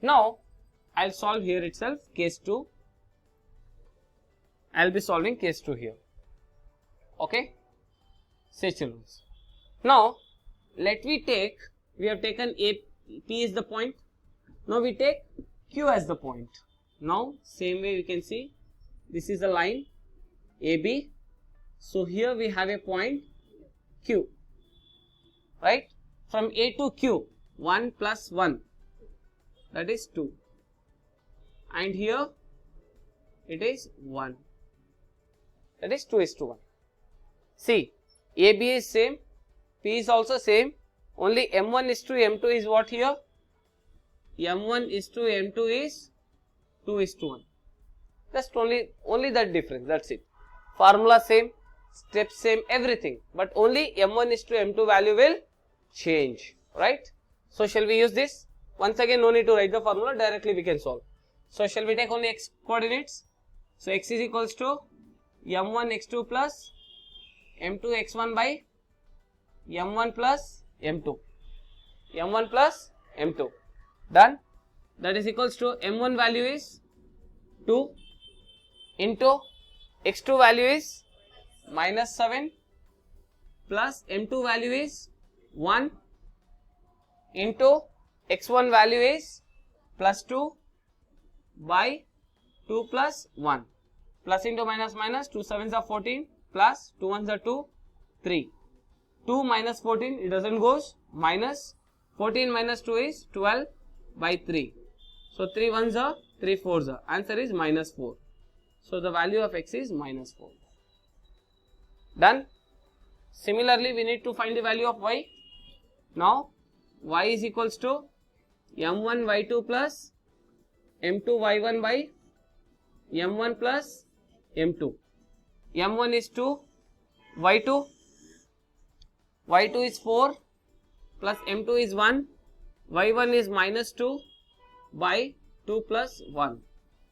Now I'll solve here itself case 2. I'll be solving case 2 here. Okay? Say children. Now let me take, we have taken A, P is the point. Now we take Q as the point. Now same way we can see this is a line AB. So here we have a point Q, right? From A to Q, 1 plus 1, that is 2, and here it is 1, that is 2 is to 1. See, AB is same, P is also same, only M1 is to M2 is what here? M1 is to M2 is 2 is to 1. Just only that difference, that's it. Formula same, steps same, everything, but only M1 is to M2 value will change, right? So shall we use this? Once again no need to write the formula, directly we can solve. So shall we take only x coordinates? So x is equals to m1 x2 plus m2 x1 by m1 plus m2. m1 plus m2. Done. That is equals to m1 value is 2 into x2 value is minus 7 plus m2 value is 1 into x1 value is plus 2 by 2 plus 1. Plus into minus minus, 2 sevens are 14 plus 2 ones are 2, 3. 2 minus 14, it doesn't goes, minus 14 minus 2 is 12 by 3. So 3 ones are 3 fours are. Answer is minus 4. So the value of x is minus 4. Done. Similarly, we need to find the value of y. Now y is equals to m1 y2 plus m2 y1 by m1 plus m2. m1 is 2, y2 is 4 plus m2 is 1, y1 is minus 2 by 2 plus 1.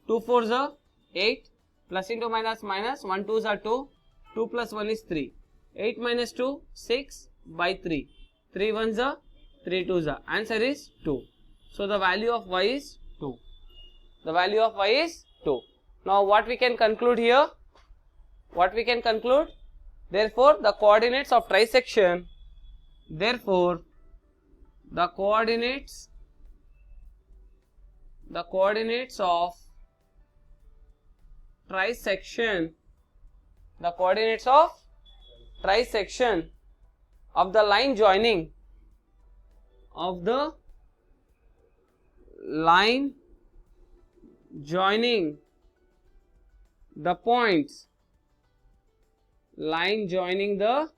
2 fours are 8 plus into minus minus, 1 twos are 2, 2 plus 1 is 3. 8 minus 2, 6 by 3. 3 ones are 3 twos are. Answer is 2. So the value of y is 2. The value of y is 2. Now what we can conclude here? What we can conclude? Therefore the coordinates of trisection, therefore the coordinates of trisection, the coordinates of trisection of the line joining the points, line joining the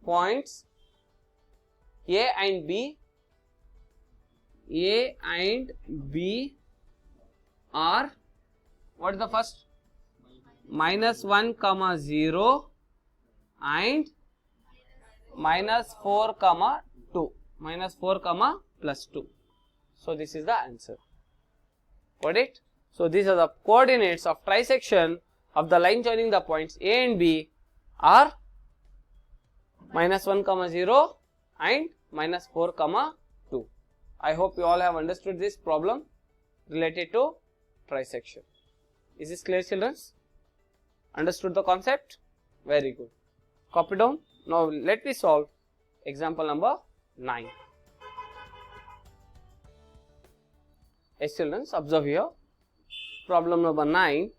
points A and B are, what is the first? Minus 1 comma 0 and minus 4 comma 2, minus 4 comma plus 2. So this is the answer. Got it? So these are the coordinates of trisection of the line joining the points A and B are minus 1 comma 0 and minus 4 comma 2. I hope you all have understood this problem related to trisection. Is this clear, children? Understood the concept? Very good. Copy down. Now let me solve example number 9. Yes, children, observe here. Problem number 9.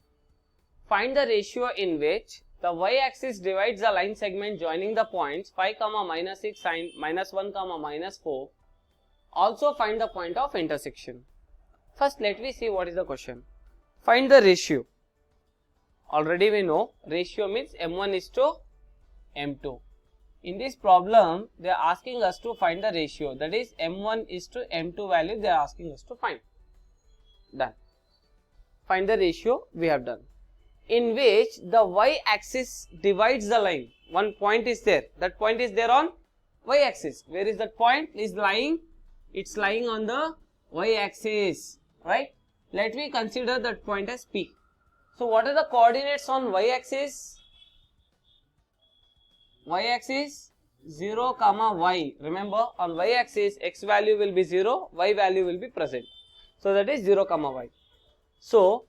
Find the ratio in which the y-axis divides the line segment joining the points 5, minus 6 and minus 1, minus 4. Also find the point of intersection. First, let me see what is the question. Find the ratio. Already we know ratio means m1 is to m2. In this problem, they are asking us to find the ratio, that is m1 is to m2 value they are asking us to find. Done. Find the ratio, we have done. In which the y-axis divides the line. One point is there. That point is there on y-axis. Where is that point? Is lying? It's lying on the y-axis, right? Let me consider that point as P. So what are the coordinates on y-axis? Y-axis 0, y. Remember, on y-axis x value will be 0, y value will be present. So that is 0, y. So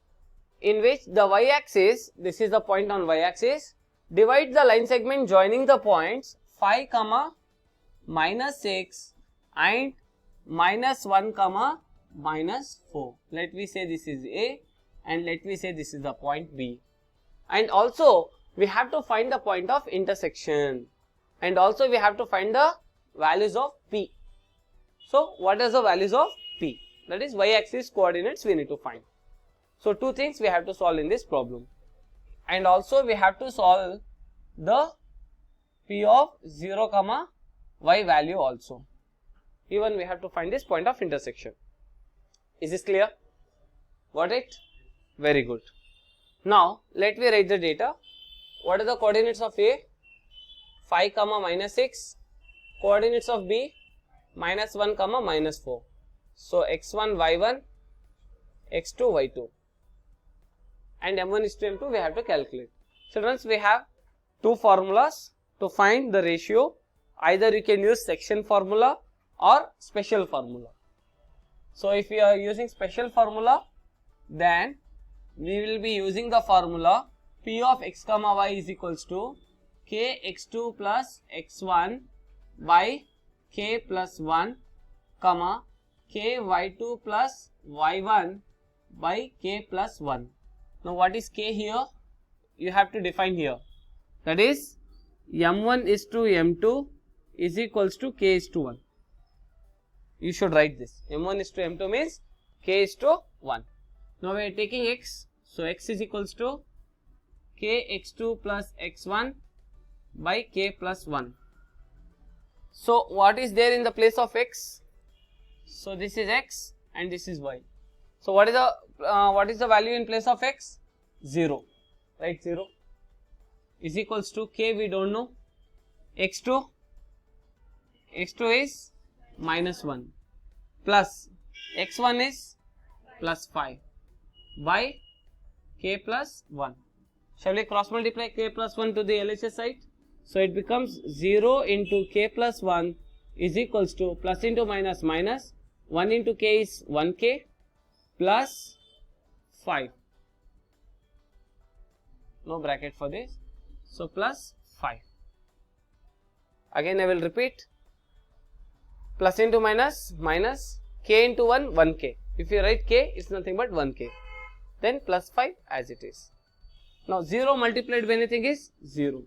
in which the y-axis, this is the point on y-axis, divides the line segment joining the points 5, minus 6 and minus 1, minus 4. Let me say this is A and let me say this is the point B. And also we have to find the point of intersection and also we have to find the values of P. So what is the values of P? That is y-axis coordinates we need to find. So two things we have to solve in this problem. And also we have to solve the P of 0, y value also. Even we have to find this point of intersection. Is this clear? Got it? Very good. Now let me write the data. What are the coordinates of A? 5, minus 6. Coordinates of B? minus 1, minus 4. So x1, y1, x2, y2. And m1 is to m2 we have to calculate. Children, we have two formulas to find the ratio. Either you can use section formula or special formula. So if we are using special formula, then we will be using the formula P of x comma y is equals to k x2 plus x1 by k plus 1 comma k y2 plus y1 by k plus 1. Now what is k here? You have to define here. That is m1 is to m2 is equals to k is to 1. You should write this. m1 is to m2 means k is to 1. Now we are taking x. So x is equals to k x2 plus x1 by k plus 1. So what is there in the place of x? So this is x and this is y. So what is the value in place of x? 0. Right, 0 is equals to k, we don't know, x2 is minus 1 plus x1 is plus 5 by k plus 1. Shall we cross multiply k plus 1 to the LHS side? So it becomes 0 into k plus 1 is equals to plus into minus minus 1 into k is 1k plus 5. No bracket for this. So plus 5. Again I will repeat. Plus into minus minus k into 1 1k. If you write k, it's nothing but 1k. Then plus 5 as it is. Now 0 multiplied by anything is 0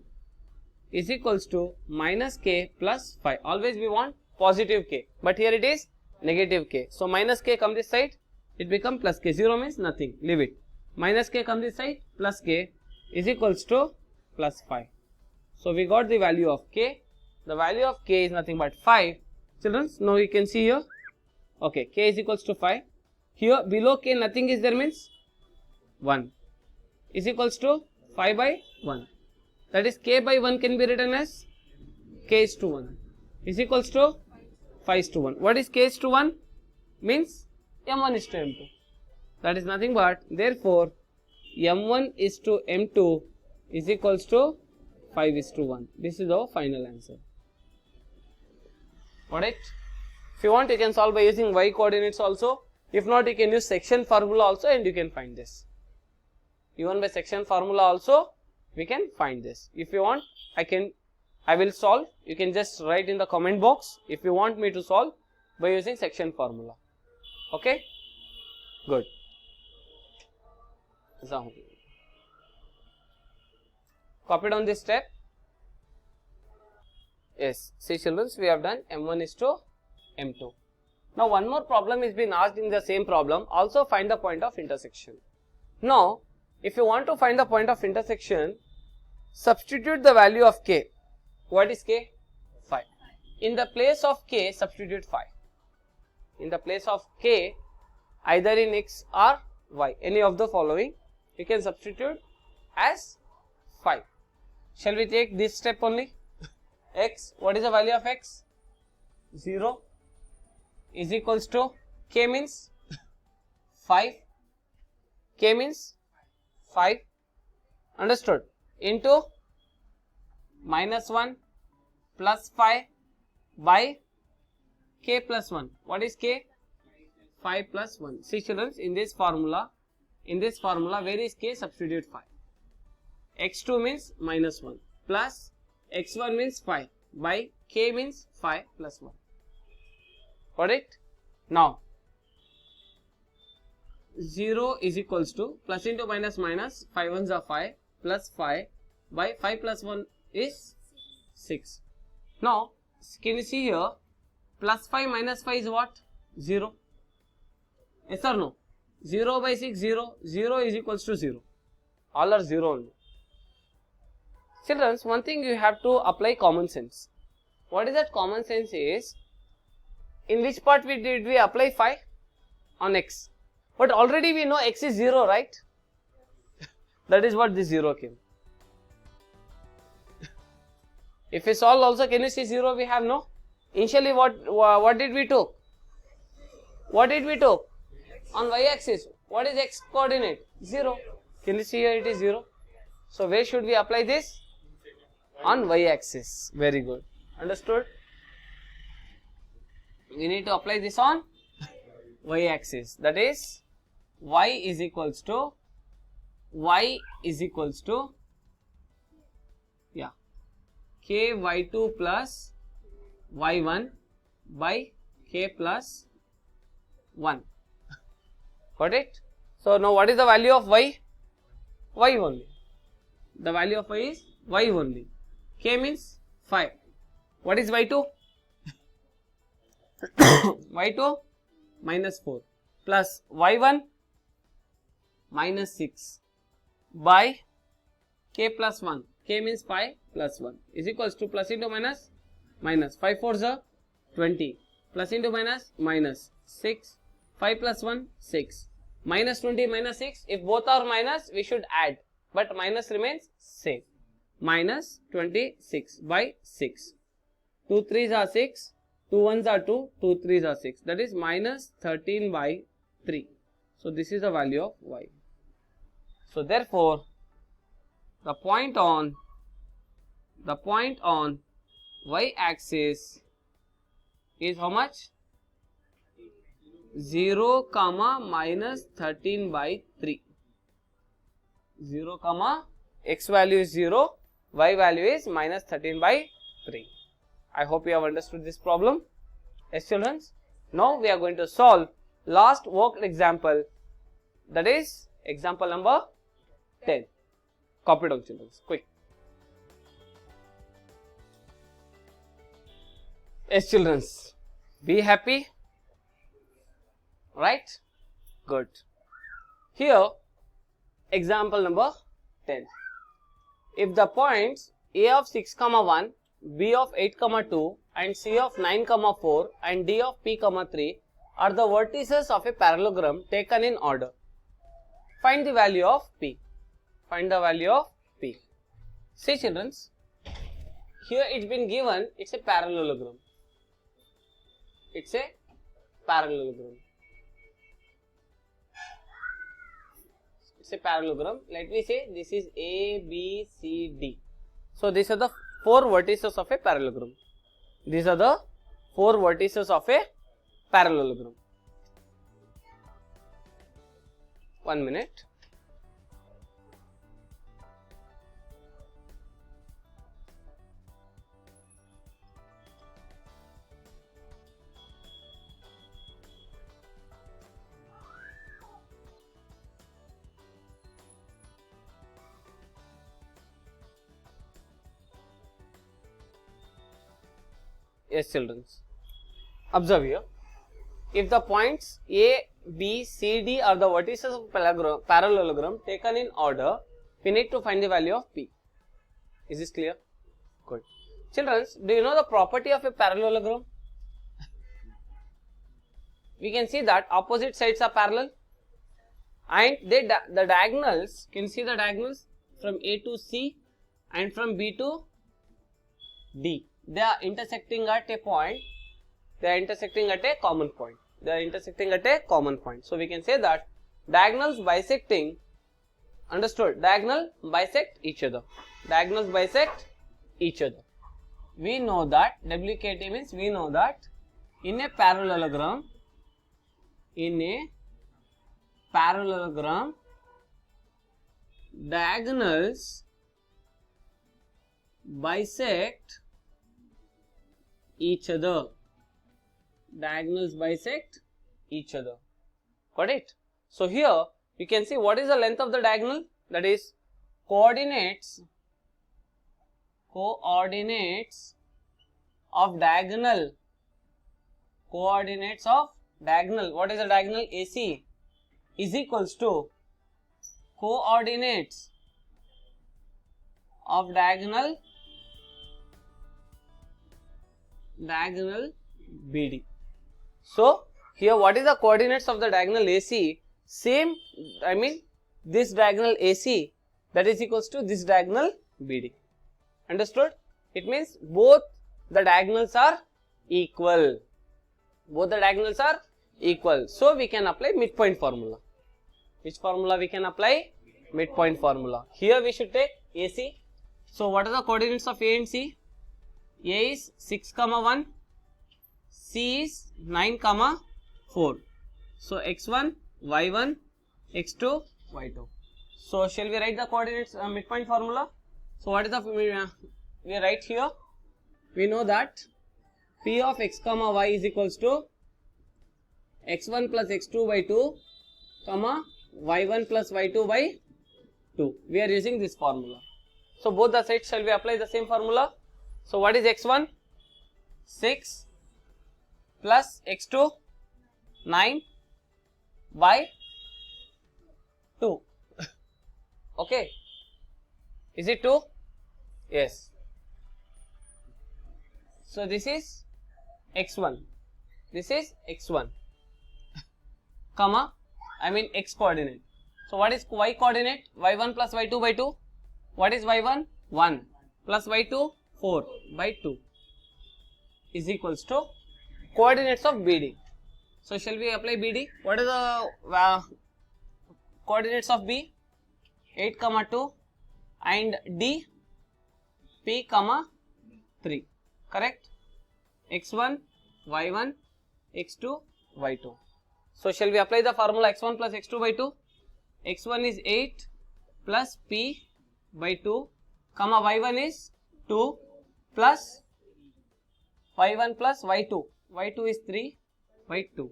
is equals to minus k plus 5. Always we want positive k, but here it is negative k. So minus k come this side, it become plus k. 0 means nothing, leave it. Minus k come this side, plus k is equals to plus 5. So we got the value of k. The value of k is nothing but 5. Children, now you can see here. Okay, k is equals to 5. Here below k nothing is there means 1 is equals to 5 by 1. That is k by 1 can be written as k is to 1 is equals to 5 is to 1. What is k is to 1? Means m1 is to m2. That is nothing but, therefore m1 is to m2 is equals to 5 is to 1. This is our final answer. Got it? If you want, you can solve by using y coordinates also. If not, you can use section formula also and you can find this. Even by section formula also we can find this. If you want, I will solve. You can just write in the comment box if you want me to solve by using section formula. Okay? Good. Copy down this step. Yes, see children, we have done m1 is to m2. Now one more problem is being asked in the same problem. Also find the point of intersection. Now if you want to find the point of intersection, substitute the value of k. What is k? 5. In the place of k, substitute 5. In the place of k, either in x or y, any of the following, you can substitute as 5. Shall we take this step only? X, what is the value of x? 0 is equals to k means 5. K means 5. Understood? Into minus 1 plus 5 by k plus 1. What is k? 5 plus 1. See children, in this formula, where is k? Substitute 5. x2 means minus 1 plus x1 means 5 by k means 5 plus 1. Got it? Now 0 is equals to plus into minus minus 5 ones are 5 plus 5 by 5 plus 1 is 6. Now can you see here, plus 5 minus 5 is what? 0. Yes or no? 0 by 6 0. 0 is equals to 0. All are 0 only. Children, one thing you have to apply common sense. What is that common sense is, in which part did we apply 5? On x. But already we know x is 0, right? That is what this 0 came. If we solve also, can you see 0 we have? No. Initially what did we took? What did we took? On y axis. What is x coordinate? 0. Can you see here it is 0? So where should we apply this? On y-axis. Very good. Understood? We need to apply this on y-axis. That is y is equals to k y2 plus y1 by k plus 1. Got it? So now what is the value of y? Y only. The value of y is y only. K means 5. What is y2? y2 minus 4 plus y1 minus 6 by k plus 1. K means 5 plus 1 is equals to plus into minus minus. 5 4s are 20 plus into minus minus 6. 5 plus 1 6 minus 20 minus 6. If both are minus, we should add, but minus remains same. Minus 26 by 6. 2 3s are 6. 2 1s are 2. 2 3s are 6. That is minus 13 by 3. So this is the value of y. So therefore, the point on y-axis is how much? 0, comma minus 13 by 3. 0, comma x value is 0, y value is minus 13 by 3. I hope you have understood this problem. Yes, children. Now we are going to solve last worked example, that is example number 10. Copy down, children, quick. Yes, children, be happy, right? Good. Here, example number 10. If the points A of 6, 1, B of 8, 2 and C of 9, 4 and D of P, 3 are the vertices of a parallelogram taken in order, find the value of P. Find the value of P. See, children, here it's been given, it's a parallelogram. It's a parallelogram. It's a parallelogram. Let me say this is A, B, C, D. So these are the 4 vertices of a parallelogram. These are the 4 vertices of a parallelogram. 1 minute. Yes, children. Observe here. If the points A, B, C, D are the vertices of parallelogram taken in order, we need to find the value of P. Is this clear? Good. Children, do you know the property of a parallelogram? We can see that opposite sides are parallel and the diagonals, can see the diagonals from A to C and from B to D. They are intersecting at a point, they are intersecting at a common point. They are intersecting at a common point. So we can say that diagonals bisecting, understood, diagonal bisect each other. Diagonals bisect each other. We know that WKT means we know that in a parallelogram, diagonals bisect each other. Diagonals bisect each other. Got it? So here you can see what is the length of the diagonal, that is coordinates of diagonal. Coordinates of diagonal. What is the diagonal? AC is equals to coordinates of diagonal BD. So here what is the coordinates of the diagonal AC? Same, I mean this diagonal AC, that is equals to this diagonal BD. Understood? It means both the diagonals are equal. Both the diagonals are equal. So we can apply midpoint formula. Which formula we can apply? midpoint formula. Here we should take AC. So what are the coordinates of A and C? A is 6, 1, C is 9, 4. So x1, y1, x2, y2. So shall we write the coordinates midpoint formula? So what is the we write here? We know that P of x, y is equals to x1 plus x2 by 2, y1 plus y2 by 2. We are using this formula. So both the sides shall we apply the same formula? So what is x1? 6 plus x2 9 by 2. Okay. Is it 2? Yes. So this is x1. This is x1. Comma, I mean x coordinate. So what is y coordinate? y1 plus y2 by 2. What is y1? 1 plus y2 4 by 2 is equals to coordinates of BD. So shall we apply BD? What are the coordinates of B? 8, 2 and D P, 3. Correct? x1, y1, x2, y2. So shall we apply the formula x1 plus x2 by 2? x1 is 8 plus P by 2, y1 is 2 plus y1 plus y2. y2 is 3 by 2.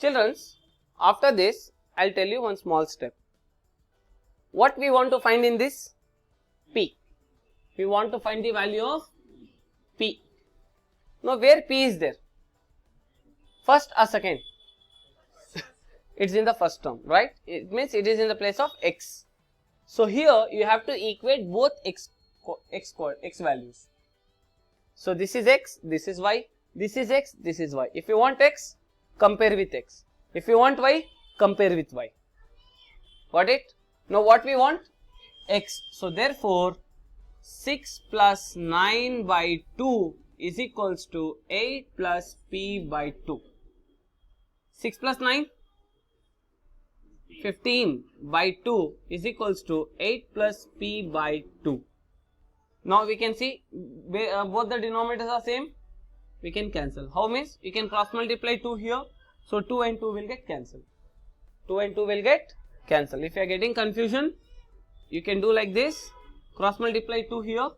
Children, after this, I'll tell you one small step. What we want to find in this? P. We want to find the value of P. Now, where P is there? First or second? It's in the first term, right? It means it is in the place of x. So here you have to equate both x values. So this is x, this is y, this is x, this is y. If you want x, compare with x. If you want y, compare with y. Got it? Now what we want? X. So therefore 6 plus 9 by 2 is equals to 8 plus P by 2. 6 plus 9? 15 by 2 is equals to 8 plus P by 2. Now we can see both the denominators are same. We can cancel. How means? You can cross multiply 2 here. So 2 and 2 will get cancelled. 2 and 2 will get cancelled. If you are getting confusion, you can do like this. Cross multiply 2 here.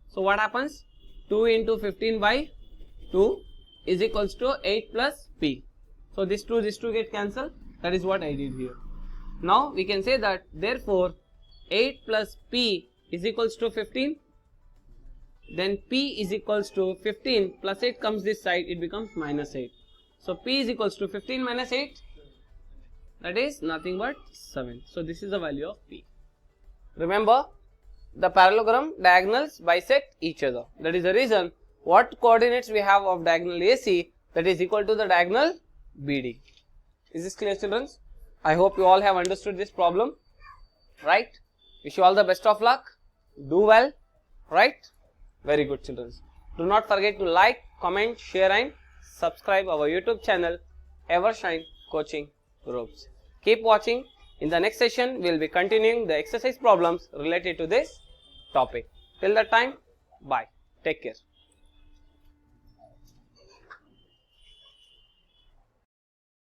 So what happens? 2 into 15 by 2 is equals to 8 plus P. So this 2 get cancelled. That is what I did here. Now we can say that therefore 8 plus P is equals to 15. Then P is equals to 15 plus 8 comes this side, it becomes minus 8. So P is equals to 15 minus 8, that is nothing but 7. So this is the value of P. Remember, the parallelogram diagonals bisect each other. That is the reason what coordinates we have of diagonal AC, that is equal to the diagonal BD. Is this clear, children? I hope you all have understood this problem, right? Wish you all the best of luck. Do well, right? Very good, children. Do not forget to like, comment, share and subscribe our YouTube channel Evershine Coaching Groups. Keep watching. In the next session, we will be continuing the exercise problems related to this topic. Till that time, bye. Take care.